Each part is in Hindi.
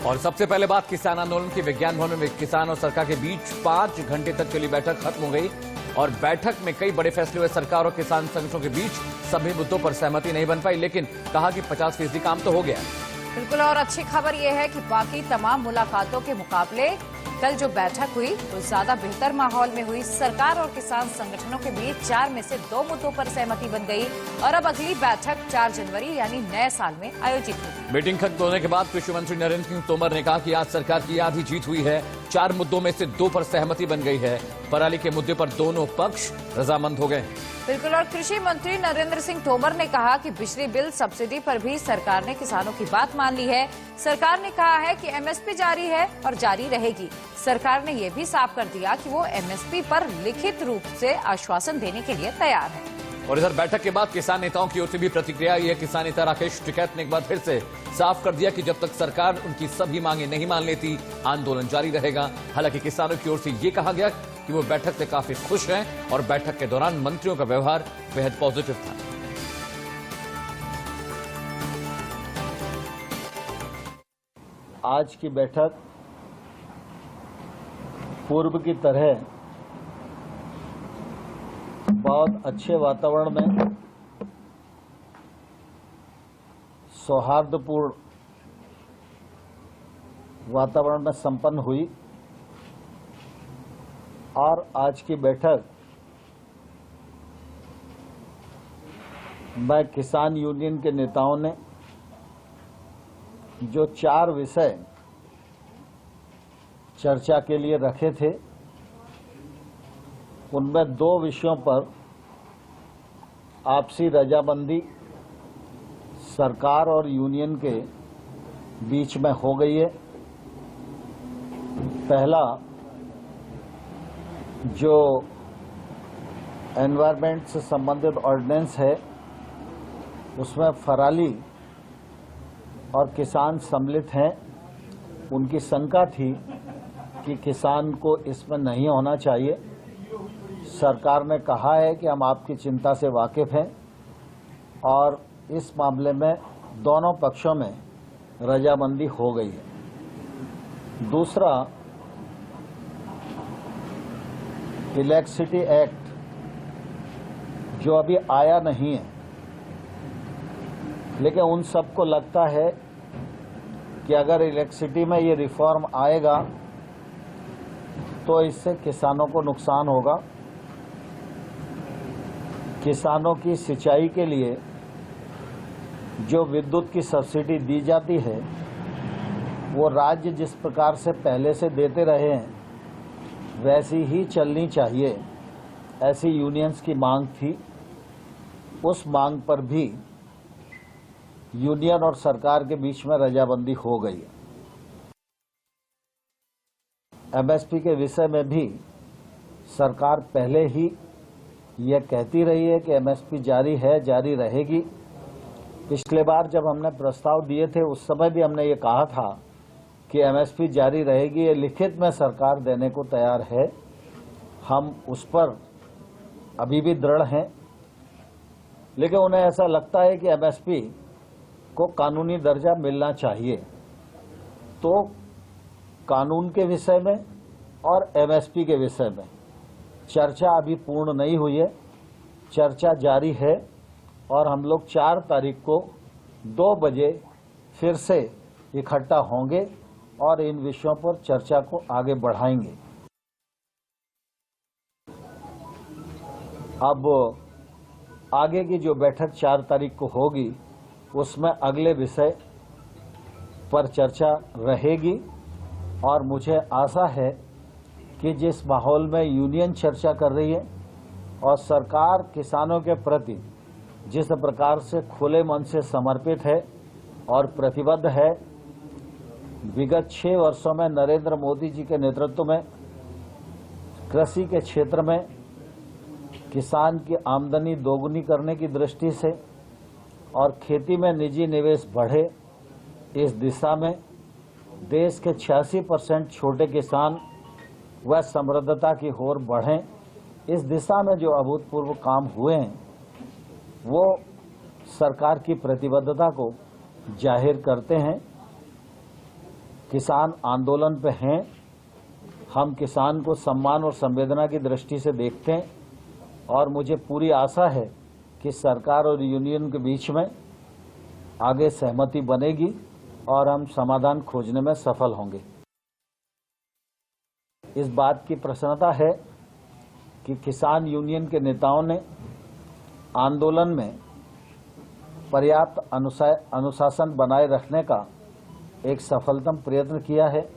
और सबसे पहले बात किसान आंदोलन की। विज्ञान भवन में किसान और सरकार के बीच 5 घंटे तक चली बैठक खत्म हो गई और बैठक में कई बड़े फैसले हुए। सरकार और किसान संगठनों के बीच सभी मुद्दों पर सहमति नहीं बन पाई, लेकिन कहा कि 50% काम तो हो गया। बिल्कुल, और अच्छी खबर यह है कि बाकी तमाम मुलाकातों के मुकाबले कल जो बैठक हुई वो ज्यादा बेहतर माहौल में हुई। सरकार और किसान संगठनों के बीच 4 में से 2 मुद्दों पर सहमति बन गई और अब अगली बैठक 4 जनवरी यानी नए साल में आयोजित होगी। मीटिंग खत्म होने के बाद कृषि मंत्री नरेंद्र सिंह तोमर ने कहा कि आज सरकार की आधी जीत हुई है। 4 मुद्दों में से 2 पर सहमति बन गई है। पराली के मुद्दे पर दोनों पक्ष रजामंद हो गए। बिल्कुल, और कृषि मंत्री नरेंद्र सिंह तोमर ने कहा कि बिजली बिल सब्सिडी पर भी सरकार ने किसानों की बात मान ली है। सरकार ने कहा है कि एमएसपी जारी है और जारी रहेगी। सरकार ने यह भी साफ कर दिया कि वो एमएसपी पर लिखित रूप से आश्वासन देने के लिए तैयार है। और इधर बैठक के बाद किसान नेताओं की ओर से भी प्रतिक्रिया आई है। किसान नेता राकेश टिकैत ने एक बार फिर से साफ कर दिया कि जब तक सरकार उनकी सभी मांगे नहीं मान लेती, आंदोलन जारी रहेगा। हालांकि किसानों की ओर से ये कहा गया कि वो बैठक से काफी खुश हैं और बैठक के दौरान मंत्रियों का व्यवहार बेहद पॉजिटिव था। आज की बैठक पूर्व की तरह बहुत अच्छे वातावरण में, सौहार्दपूर्ण वातावरण में संपन्न हुई और आज की बैठक में किसान यूनियन के नेताओं ने जो 4 विषय चर्चा के लिए रखे थे, उनमें 2 विषयों पर आपसी रजामंदी सरकार और यूनियन के बीच में हो गई है। पहला, जो एनवायरनमेंट से संबंधित ऑर्डिनेंस है, उसमें फराली और किसान सम्मिलित हैं। उनकी शंका थी कि किसान को इसमें नहीं होना चाहिए। सरकार ने कहा है कि हम आपकी चिंता से वाकिफ हैं और इस मामले में दोनों पक्षों में रजामंदी हो गई है। दूसरा, इलेक्ट्रिसिटी एक्ट जो अभी आया नहीं है, लेकिन उन सबको लगता है कि अगर इलेक्ट्रिसिटी में ये रिफॉर्म आएगा तो इससे किसानों को नुकसान होगा। किसानों की सिंचाई के लिए जो विद्युत की सब्सिडी दी जाती है, वो राज्य जिस प्रकार से पहले से देते रहे हैं वैसी ही चलनी चाहिए, ऐसी यूनियंस की मांग थी। उस मांग पर भी यूनियन और सरकार के बीच में रजामंदी हो गई है। एमएसपी के विषय में भी सरकार पहले ही यह कहती रही है कि एमएसपी जारी है, जारी रहेगी। पिछले बार जब हमने प्रस्ताव दिए थे, उस समय भी हमने ये कहा था कि एमएसपी जारी रहेगी। ये लिखित में सरकार देने को तैयार है। हम उस पर अभी भी दृढ़ हैं, लेकिन उन्हें ऐसा लगता है कि एमएसपी को कानूनी दर्जा मिलना चाहिए। तो कानून के विषय में और एमएसपी के विषय में चर्चा अभी पूर्ण नहीं हुई है। चर्चा जारी है और हम लोग 4 तारीख को 2 बजे फिर से इकट्ठा होंगे और इन विषयों पर चर्चा को आगे बढ़ाएंगे। अब आगे की जो बैठक 4 तारीख को होगी, उसमें अगले विषय पर चर्चा रहेगी और मुझे आशा है कि जिस माहौल में यूनियन चर्चा कर रही है और सरकार किसानों के प्रति जिस प्रकार से खुले मन से समर्पित है और प्रतिबद्ध है, विगत 6 वर्षों में नरेंद्र मोदी जी के नेतृत्व में कृषि के क्षेत्र में किसान की आमदनी दोगुनी करने की दृष्टि से और खेती में निजी निवेश बढ़े, इस दिशा में देश के 86% छोटे किसान व समृद्धता की ओर बढ़ें, इस दिशा में जो अभूतपूर्व काम हुए हैं वो सरकार की प्रतिबद्धता को जाहिर करते हैं। किसान आंदोलन पे हैं। हम किसान को सम्मान और संवेदना की दृष्टि से देखते हैं और मुझे पूरी आशा है कि सरकार और यूनियन के बीच में आगे सहमति बनेगी और हम समाधान खोजने में सफल होंगे। इस बात की प्रसन्नता है कि किसान यूनियन के नेताओं ने आंदोलन में पर्याप्त अनुशासन बनाए रखने का एक सफलतम प्रयत्न किया है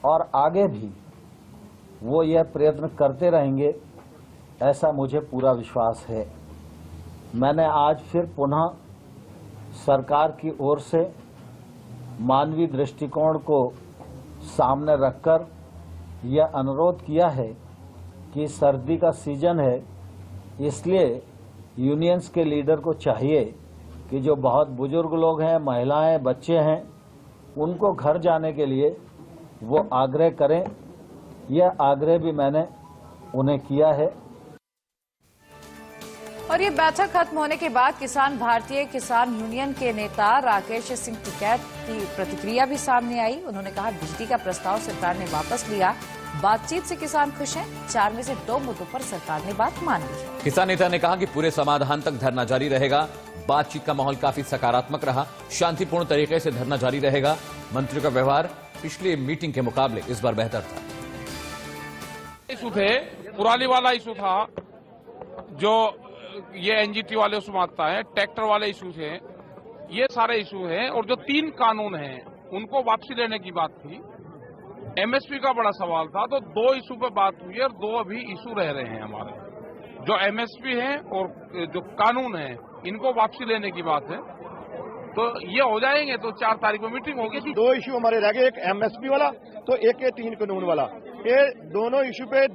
और आगे भी वो यह प्रयत्न करते रहेंगे, ऐसा मुझे पूरा विश्वास है। मैंने आज फिर पुनः सरकार की ओर से मानवीय दृष्टिकोण को सामने रखकर यह अनुरोध किया है कि सर्दी का सीजन है, इसलिए यूनियंस के लीडर को चाहिए कि जो बहुत बुजुर्ग लोग हैं, महिलाएं, बच्चे हैं, उनको घर जाने के लिए वो आग्रह करें। यह आग्रह भी मैंने उन्हें किया है। और ये बैठक खत्म होने के बाद किसान भारतीय किसान यूनियन के नेता राकेश सिंह टिकैत की प्रतिक्रिया भी सामने आई। उन्होंने कहा, बिजली का प्रस्ताव सरकार ने वापस लिया, बातचीत से किसान खुश हैं। 4 में से 2 मुद्दों पर सरकार ने बात मान ली है। किसान नेता ने कहा कि पूरे समाधान तक धरना जारी रहेगा। बातचीत का माहौल काफी सकारात्मक रहा, शांतिपूर्ण तरीके से धरना जारी रहेगा। मंत्रियों का व्यवहार पिछली मीटिंग के मुकाबले इस बार बेहतर था। इशू थे, पुराली वाला इशू था, जो ये एनजीटी वाले उसमें आता है, ट्रैक्टर वाले इशूज हैं, ये सारे इशू हैं। और जो 3 कानून हैं उनको वापसी लेने की बात थी। एमएसपी का बड़ा सवाल था, तो 2 इशू पे बात हुई और 2 अभी इशू रह रहे हैं हमारे, जो एमएसपी है और जो कानून है, इनको वापसी लेने की बात है। तो ये हो जाएंगे तो 4 तारीख को मीटिंग होगी। 2 इशू हमारे रह गए, एक एमएसपी वाला तो एक ये 3 कानून वाला। ये दोनों इशू पे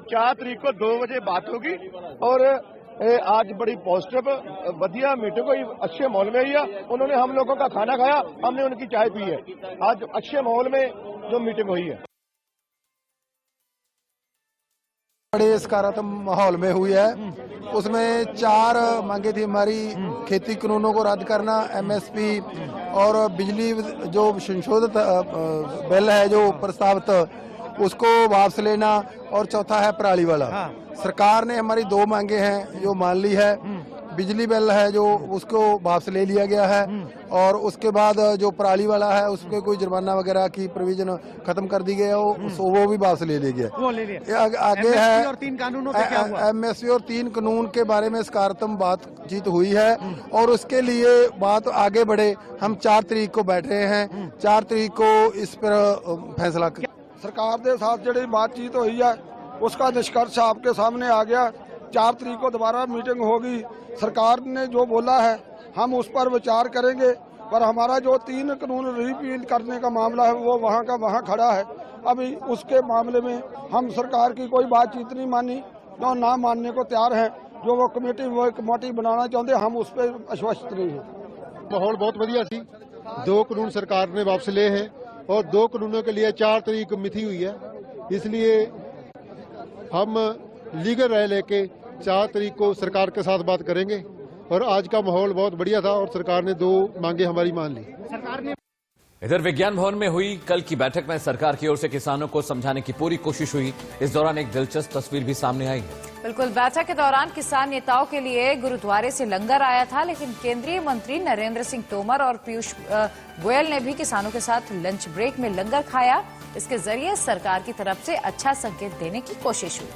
4 तारीख को 2 बजे बात होगी। और आज बड़ी पॉजिटिव बढ़िया मीटिंग हुई, अच्छे माहौल में हुई है। उन्होंने हम लोगों का खाना खाया, हमने उनकी चाय पी है। आज अच्छे माहौल में जो मीटिंग हुई है, बड़े सकारात्मक माहौल में हुई है। उसमें 4 मांगे थी हमारी, खेती कानूनों को रद्द करना, एमएसपी और बिजली जो संशोधित बिल है जो प्रस्तावित, उसको वापस लेना, और चौथा है पराली वाला। सरकार ने हमारी 2 मांगे हैं जो मान ली है। बिजली बिल है जो उसको वापस ले लिया गया है, और उसके बाद जो पराली वाला है उस पर कोई जुर्माना वगैरह की प्रोविजन खत्म कर दी गई है, वो भी वापस ले लिया गया। आगे है और 3 कानूनों पे क्या हुआ? एमएसपी और 3 कानून के बारे में सकारात्मक बातचीत हुई है और उसके लिए बात आगे बढ़े। हम 4 तारीख को बैठ रहे हैं, 4 तारीख को इस पर फैसला। सरकार के साथ जी बातचीत हुई है उसका निष्कर्ष आपके सामने आ गया। 4 तारीख को दोबारा मीटिंग होगी। सरकार ने जो बोला है हम उस पर विचार करेंगे, पर हमारा जो 3 कानून रिपील करने का मामला है वो वहाँ का वहाँ खड़ा है। अभी उसके मामले में हम सरकार की कोई बातचीत नहीं मानी, जो ना मानने को तैयार है। जो वो कमेटी बनाना चाहते हम उस पर आश्वस्त नहीं है। माहौल बहुत बढ़िया सी। 2 कानून सरकार ने वापस ले हैं और 2 कानूनों के लिए 4 तारीख मिति हुई है, इसलिए हम लीगल राय लेके 4 तारीख को सरकार के साथ बात करेंगे। और आज का माहौल बहुत बढ़िया था और सरकार ने 2 मांगे हमारी मान ली। सरकार ने इधर विज्ञान भवन में हुई कल की बैठक में सरकार की ओर से किसानों को समझाने की पूरी कोशिश हुई। इस दौरान एक दिलचस्प तस्वीर भी सामने आई है। बिल्कुल, बैठक के दौरान किसान नेताओं के लिए गुरुद्वारे से लंगर आया था, लेकिन केंद्रीय मंत्री नरेंद्र सिंह तोमर और पीयूष गोयल ने भी किसानों के साथ लंच ब्रेक में लंगर खाया। इसके जरिए सरकार की तरफ से अच्छा संकेत देने की कोशिश हुई।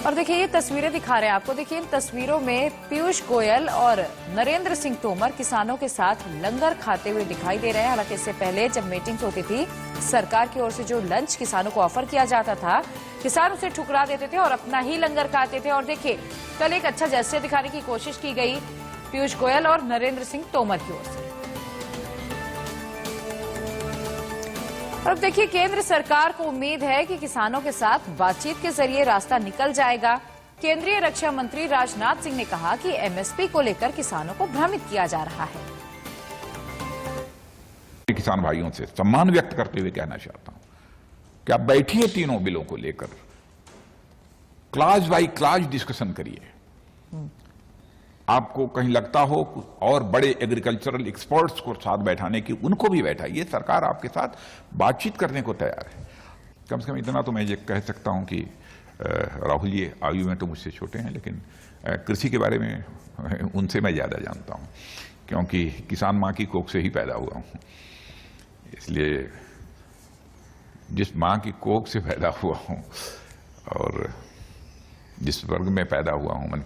और देखिए, ये तस्वीरें दिखा रहे हैं आपको। देखिए, इन तस्वीरों में पीयूष गोयल और नरेंद्र सिंह तोमर किसानों के साथ लंगर खाते हुए दिखाई दे रहे हैं। हालांकि इससे पहले जब मीटिंग होती थी, सरकार की ओर से जो लंच किसानों को ऑफर किया जाता था, किसान उसे ठुकरा देते थे और अपना ही लंगर खाते थे। और देखिए, कल एक अच्छा जेस्चर दिखाने की कोशिश की गई पीयूष गोयल और नरेंद्र सिंह तोमर की ओर से। और अब देखिए, केंद्र सरकार को उम्मीद है कि किसानों के साथ बातचीत के जरिए रास्ता निकल जाएगा। केंद्रीय रक्षा मंत्री राजनाथ सिंह ने कहा कि एमएसपी को लेकर किसानों को भ्रमित किया जा रहा है। किसान भाइयों से सम्मान व्यक्त करते हुए कहना चाहता हूं कि आप बैठिए, तीनों बिलों को लेकर क्लास बाय क्लास डिस्कशन करिए। आपको कहीं लगता हो और बड़े एग्रीकल्चरल एक्सपर्ट्स को साथ बैठाने की, उनको भी बैठाइए। सरकार आपके साथ बातचीत करने को तैयार है। कम से कम इतना तो मैं ये कह सकता हूं कि राहुल जी आयु में तो मुझसे छोटे हैं, लेकिन कृषि के बारे में उनसे मैं ज्यादा जानता हूं, क्योंकि किसान मां की कोख से ही पैदा हुआ हूं। इसलिए जिस मां की कोख से पैदा हुआ हूं और जिस वर्ग में पैदा हुआ हूं, मैं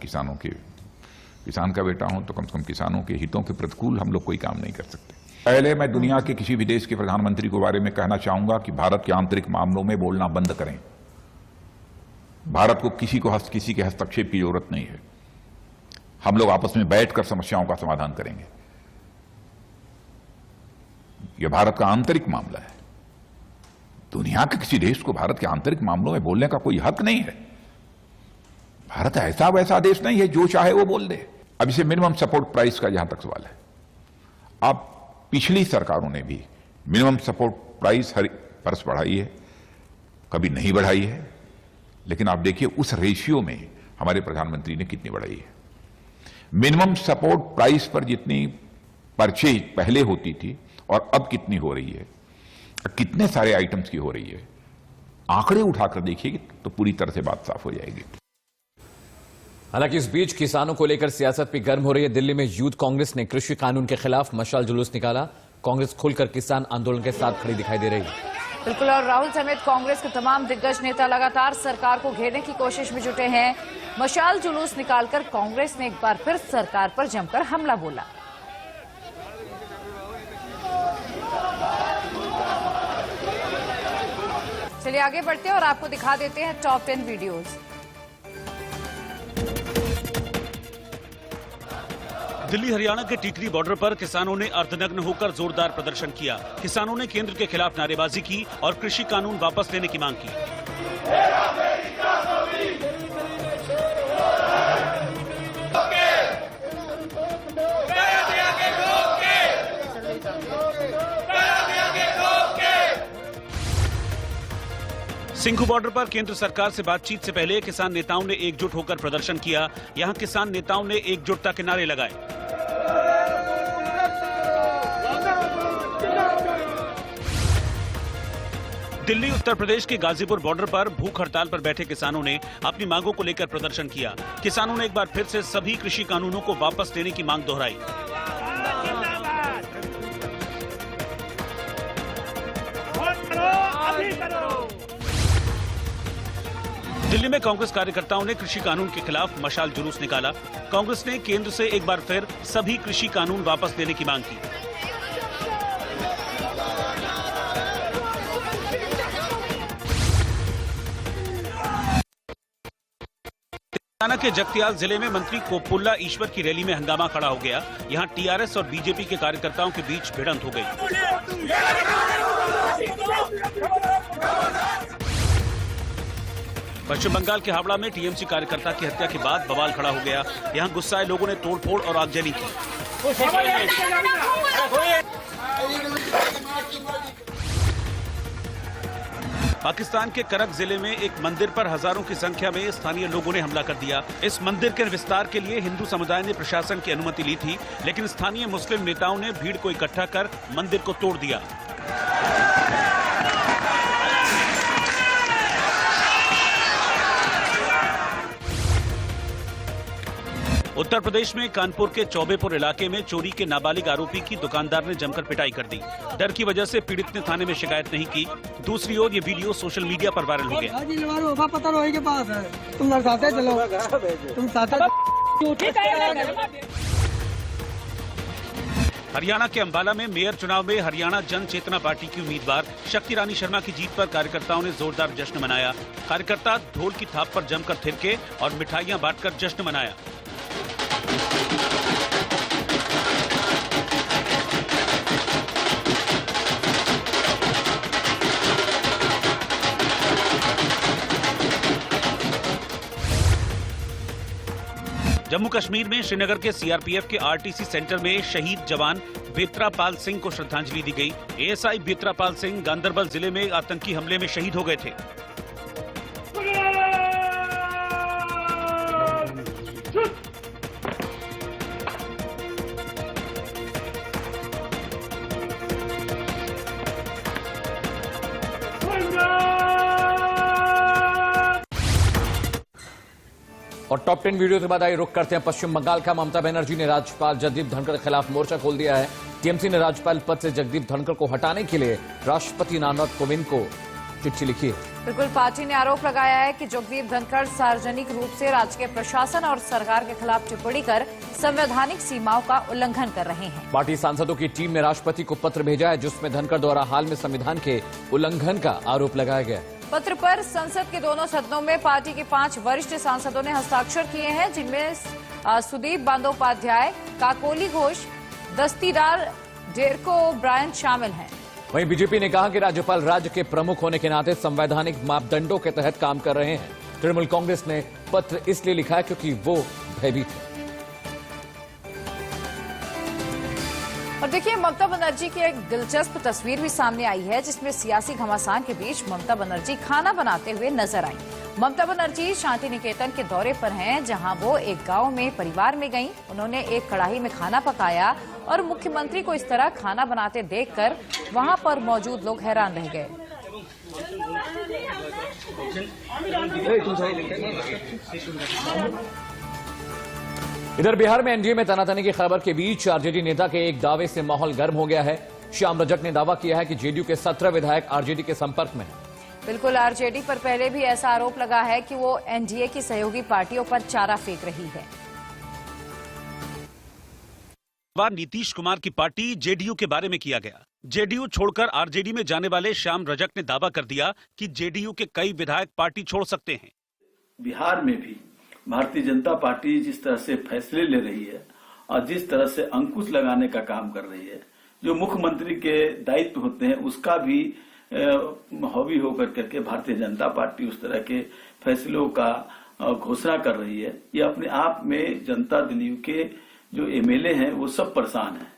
किसान का बेटा हूं, तो कम से कम किसानों के हितों के प्रतिकूल हम लोग कोई काम नहीं कर सकते। पहले मैं दुनिया के किसी भी देश के प्रधानमंत्री के बारे में कहना चाहूंगा कि भारत के आंतरिक मामलों में बोलना बंद करें। भारत को किसी के हस्तक्षेप की जरूरत नहीं है। हम लोग आपस में बैठकर समस्याओं का समाधान करेंगे। यह भारत का आंतरिक मामला है। दुनिया के किसी देश को भारत के आंतरिक मामलों में बोलने का कोई हक नहीं है। भारत ऐसा वैसा देश नहीं है जो चाहे वो बोल दे। अब इसे मिनिमम सपोर्ट प्राइस का जहां तक सवाल है, अब पिछली सरकारों ने भी मिनिमम सपोर्ट प्राइस हर वर्ष बढ़ाई है, कभी नहीं बढ़ाई है, लेकिन आप देखिए उस रेशियो में हमारे प्रधानमंत्री ने कितनी बढ़ाई है। मिनिमम सपोर्ट प्राइस पर जितनी परचेज पहले होती थी और अब कितनी हो रही है, कितने सारे आइटम्स की हो रही है, आंकड़े उठाकर देखिए तो पूरी तरह से बात साफ हो जाएगी। हालांकि इस बीच किसानों को लेकर सियासत भी गर्म हो रही है। दिल्ली में यूथ कांग्रेस ने कृषि कानून के खिलाफ मशाल जुलूस निकाला। कांग्रेस खुलकर किसान आंदोलन के साथ खड़ी दिखाई दे रही है। बिल्कुल, और राहुल समेत कांग्रेस के तमाम दिग्गज नेता लगातार सरकार को घेरने की कोशिश में जुटे हैं। मशाल जुलूस निकालकर कांग्रेस ने एक बार फिर सरकार पर जमकर हमला बोला। चलिए आगे बढ़ते हैं और आपको दिखा देते हैं टॉप 10 वीडियोज। दिल्ली हरियाणा के टिकरी बॉर्डर पर किसानों ने अर्धनग्न होकर जोरदार प्रदर्शन किया। किसानों ने केंद्र के खिलाफ नारेबाजी की और कृषि कानून वापस लेने की मांग की। सिंघू बॉर्डर पर केंद्र सरकार से बातचीत से पहले किसान नेताओं ने एकजुट होकर प्रदर्शन किया। यहां किसान नेताओं ने एकजुटता के नारे लगाए। दिल्ली उत्तर प्रदेश के गाजीपुर बॉर्डर पर भूख हड़ताल पर बैठे किसानों ने अपनी मांगों को लेकर प्रदर्शन किया। किसानों ने एक बार फिर से सभी कृषि कानूनों को वापस लेने की मांग दोहराई। दिल्ली में कांग्रेस कार्यकर्ताओं ने कृषि कानून के खिलाफ मशाल जुलूस निकाला। कांग्रेस ने केंद्र से एक बार फिर सभी कृषि कानून वापस लेने की मांग की। तेलंगाना के जगतियाल जिले में मंत्री कोप्पुल्ला ईश्वर की रैली में हंगामा खड़ा हो गया। यहां टीआरएस और बीजेपी के कार्यकर्ताओं के बीच भिड़ंत हो गई। पश्चिम बंगाल के हावड़ा में टीएमसी कार्यकर्ता की हत्या के बाद बवाल खड़ा हो गया। यहां गुस्साए लोगों ने तोड़फोड़ और आगजनी की। पाकिस्तान के करक जिले में एक मंदिर पर हजारों की संख्या में स्थानीय लोगों ने हमला कर दिया। इस मंदिर के विस्तार के लिए हिंदू समुदाय ने प्रशासन की अनुमति ली थी, लेकिन स्थानीय मुस्लिम नेताओं ने भीड़ को इकट्ठा कर मंदिर को तोड़ दिया। उत्तर प्रदेश में कानपुर के चौबेपुर इलाके में चोरी के नाबालिग आरोपी की दुकानदार ने जमकर पिटाई कर दी। डर की वजह से पीड़ित ने थाने में शिकायत नहीं की। दूसरी ओर ये वीडियो सोशल मीडिया पर वायरल हो गया। हरियाणा के अंबाला में मेयर चुनाव में हरियाणा जन चेतना पार्टी की उम्मीदवार शक्ति रानी शर्मा की जीत पर कार्यकर्ताओं ने जोरदार जश्न मनाया। कार्यकर्ता ढोल की थाप पर जमकर थिरके और मिठाइयां बांटकर जश्न मनाया। जम्मू कश्मीर में श्रीनगर के सीआरपीएफ के आरटीसी सेंटर में शहीद जवान बेत्रापाल सिंह को श्रद्धांजलि दी गई। एएसआई बेत्रापाल सिंह गांदरबल जिले में आतंकी हमले में शहीद हो गए थे। और टॉप 10 वीडियो के बाद आई रुख करते हैं पश्चिम बंगाल का। ममता बनर्जी ने राज्यपाल जगदीप धनखड़ के खिलाफ मोर्चा खोल दिया है। टीएमसी ने राज्यपाल पद से जगदीप धनखड़ को हटाने के लिए राष्ट्रपति रामनाथ कोविंद को चिट्ठी लिखी है। बिल्कुल, पार्टी ने आरोप लगाया है कि जगदीप धनखड़ सार्वजनिक रूप से राज्य के प्रशासन और सरकार के खिलाफ टिप्पणी कर संवैधानिक सीमाओं का उल्लंघन कर रहे हैं। पार्टी सांसदों की टीम ने राष्ट्रपति को पत्र भेजा है जिसमें धनखड़ द्वारा हाल में संविधान के उल्लंघन का आरोप लगाया गया। पत्र पर संसद के दोनों सदनों में पार्टी के 5 वरिष्ठ सांसदों ने हस्ताक्षर किए हैं, जिनमें सुदीप बंदोपाध्याय, काकोली घोष, दस्तीदार डेरको ओब्रायन शामिल हैं। वहीं बीजेपी ने कहा कि राज्यपाल राज्य के प्रमुख होने के नाते संवैधानिक मापदंडों के तहत काम कर रहे हैं। तृणमूल कांग्रेस ने पत्र इसलिए लिखा है क्योंकि वो भयभीत है। और देखिए, ममता बनर्जी की एक दिलचस्प तस्वीर भी सामने आई है जिसमें सियासी घमासान के बीच ममता बनर्जी खाना बनाते हुए नजर आई। ममता बनर्जी शांति निकेतन के दौरे पर हैं, जहां वो एक गांव में परिवार में गईं। उन्होंने एक कढ़ाई में खाना पकाया और मुख्यमंत्री को इस तरह खाना बनाते देखकर वहां पर मौजूद लोग हैरान रह गए। इधर बिहार में एनडीए में तनातनी की खबर के बीच आरजेडी नेता के एक दावे से माहौल गर्म हो गया है। श्याम रजक ने दावा किया है कि जेडीयू के 17 विधायक आरजेडी के संपर्क में हैं। बिल्कुल, आरजेडी पर पहले भी ऐसा आरोप लगा है कि वो एनडीए की सहयोगी पार्टियों पर चारा फेंक रही है। नीतीश कुमार की पार्टी जेडीयू के बारे में किया गया। जेडीयू छोड़कर आरजेडी में जाने वाले श्याम रजक ने दावा कर दिया कि जेडीयू के कई विधायक पार्टी छोड़ सकते हैं। बिहार में भी भारतीय जनता पार्टी जिस तरह से फैसले ले रही है और जिस तरह से अंकुश लगाने का काम कर रही है, जो मुख्यमंत्री के दायित्व होते हैं उसका भी हॉबी होकर करके भारतीय जनता पार्टी उस तरह के फैसलों का घोषणा कर रही है। ये अपने आप में जनता दिल्ली के जो एमएलए हैं वो सब परेशान हैं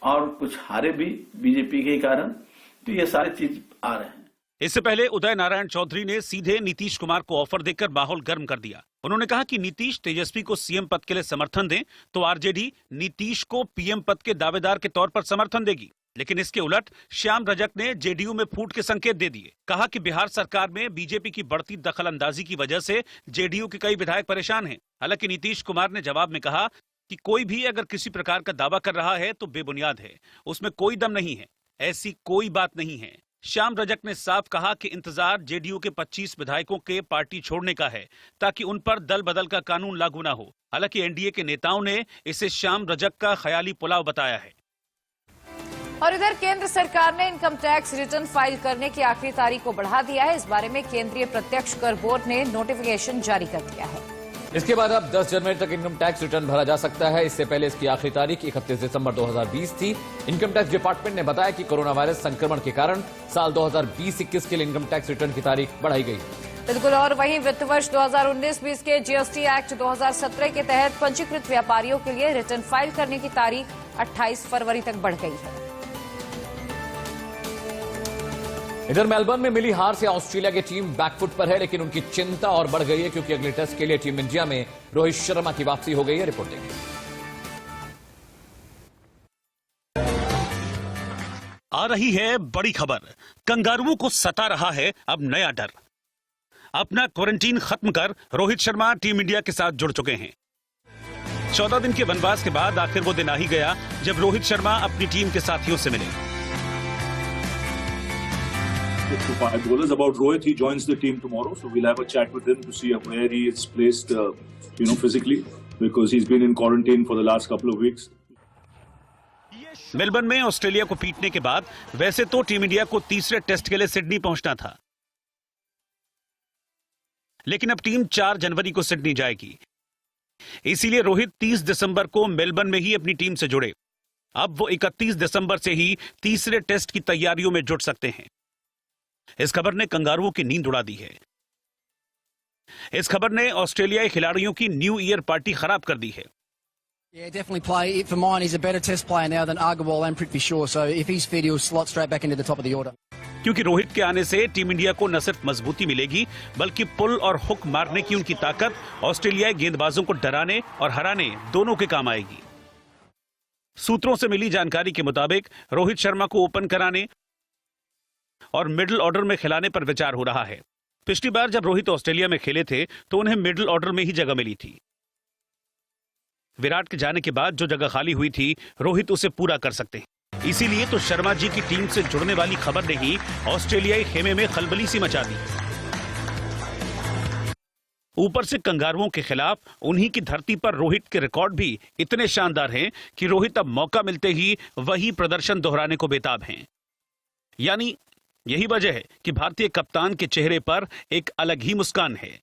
और कुछ हारे भी बीजेपी के कारण, तो ये सारी चीज आ रहे हैं। इससे पहले उदय नारायण चौधरी ने सीधे नीतीश कुमार को ऑफर देकर माहौल गर्म कर दिया। उन्होंने कहा कि नीतीश तेजस्वी को सीएम पद के लिए समर्थन दें तो आरजेडी नीतीश को पीएम पद के दावेदार के तौर पर समर्थन देगी। लेकिन इसके उलट श्याम रजक ने जेडीयू में फूट के संकेत दे दिए। कहा कि बिहार सरकार में बीजेपी की बढ़ती दखलंदाजी की वजह से जेडीयू के कई विधायक परेशान हैं। हालांकि नीतीश कुमार ने जवाब में कहा कि कोई भी अगर किसी प्रकार का दावा कर रहा है तो बेबुनियाद है, उसमें कोई दम नहीं है, ऐसी कोई बात नहीं है। श्याम रजक ने साफ कहा कि इंतजार जेडीयू के 25 विधायकों के पार्टी छोड़ने का है ताकि उन पर दल बदल का कानून लागू ना हो। हालांकि एनडीए के नेताओं ने इसे श्याम रजक का ख्याली पुलाव बताया है। और इधर केंद्र सरकार ने इनकम टैक्स रिटर्न फाइल करने की आखिरी तारीख को बढ़ा दिया है। इस बारे में केंद्रीय प्रत्यक्ष कर बोर्ड ने नोटिफिकेशन जारी कर दिया है। इसके बाद अब 10 जनवरी तक इनकम टैक्स रिटर्न भरा जा सकता है। इससे पहले इसकी आखिरी तारीख 31 दिसंबर 2020 थी। इनकम टैक्स डिपार्टमेंट ने बताया कि कोरोना वायरस संक्रमण के कारण साल 2020-21 के लिए इनकम टैक्स रिटर्न की तारीख बढ़ाई गई। बिल्कुल, और वहीं वित्त वर्ष 2019-20 के जीएसटी एक्ट 2017 के तहत पंजीकृत व्यापारियों के लिए रिटर्न फाइल करने की तारीख 28 फरवरी तक बढ़ गई है। इधर मेलबर्न में मिली हार से ऑस्ट्रेलिया की टीम बैकफुट पर है, लेकिन उनकी चिंता और बढ़ गई है क्योंकि अगले टेस्ट के लिए टीम इंडिया में रोहित शर्मा की वापसी हो गई है। रिपोर्ट देखिए। आ रही है बड़ी खबर। कंगारुओं को सता रहा है अब नया डर। अपना क्वारंटीन खत्म कर रोहित शर्मा टीम इंडिया के साथ जुड़ चुके हैं। 14 दिन के वनवास के बाद आखिर वो दिन आ ही गया जब रोहित शर्मा अपनी टीम के साथियों से मिले। To 5 bowlers about Rohit, he joins the team tomorrow, so we'll have a chat with him to see where he is placed, physically, because he's been in quarantine for the last couple of weeks. Melbourne में ऑस्ट्रेलिया को पीटने के बाद वैसे तो टीम इंडिया को तीसरे टेस्ट के लिए सिडनी पहुंचना था, लेकिन अब टीम 4 जनवरी को सिडनी जाएगी। इसीलिए रोहित 30 दिसंबर को मेलबर्न में ही अपनी टीम से जुड़े। अब वो 31 दिसंबर से ही तीसरे टेस्ट की तैयारियों में जुट सकते हैं। इस खबर ने कंगारुओं की नींद उड़ा दी है। इस खबर ने ऑस्ट्रेलियाई खिलाड़ियों की न्यू ईयर पार्टी खराब कर दी है। Yeah, definitely play. For mine, he's a better test player now than Agarwal and Prithvi Shaw. So if he's fit, he'll slot straight back into the top of the order. क्योंकि रोहित के आने से टीम इंडिया को न सिर्फ मजबूती मिलेगी बल्कि पुल और हुक मारने की उनकी ताकत ऑस्ट्रेलियाई गेंदबाजों को डराने और हराने दोनों के काम आएगी। सूत्रों से मिली जानकारी के मुताबिक रोहित शर्मा को ओपन कराने और मिडिल ऑर्डर में खिलाने पर विचार हो रहा है। पिछली बार जब रोहित ऑस्ट्रेलिया में खेले थे तो उन्हें मिडिल ऑर्डर में ही जगह मिली थी। विराट के जाने के बाद जो जगह खाली हुई थी, रोहित उसे पूरा कर सकते हैं। इसीलिए तो शर्मा जी की टीम से जुड़ने वाली खबर ने ही ऑस्ट्रेलियाई खेमे में खलबली सी मचा दी। ऊपर से कंगारुओं के खिलाफ उन्हीं की धरती पर रोहित के रिकॉर्ड भी इतने शानदार हैं कि रोहित अब मौका मिलते ही वही प्रदर्शन दोहराने को बेताब हैं। यानी यही वजह है कि भारतीय कप्तान के चेहरे पर एक अलग ही मुस्कान है।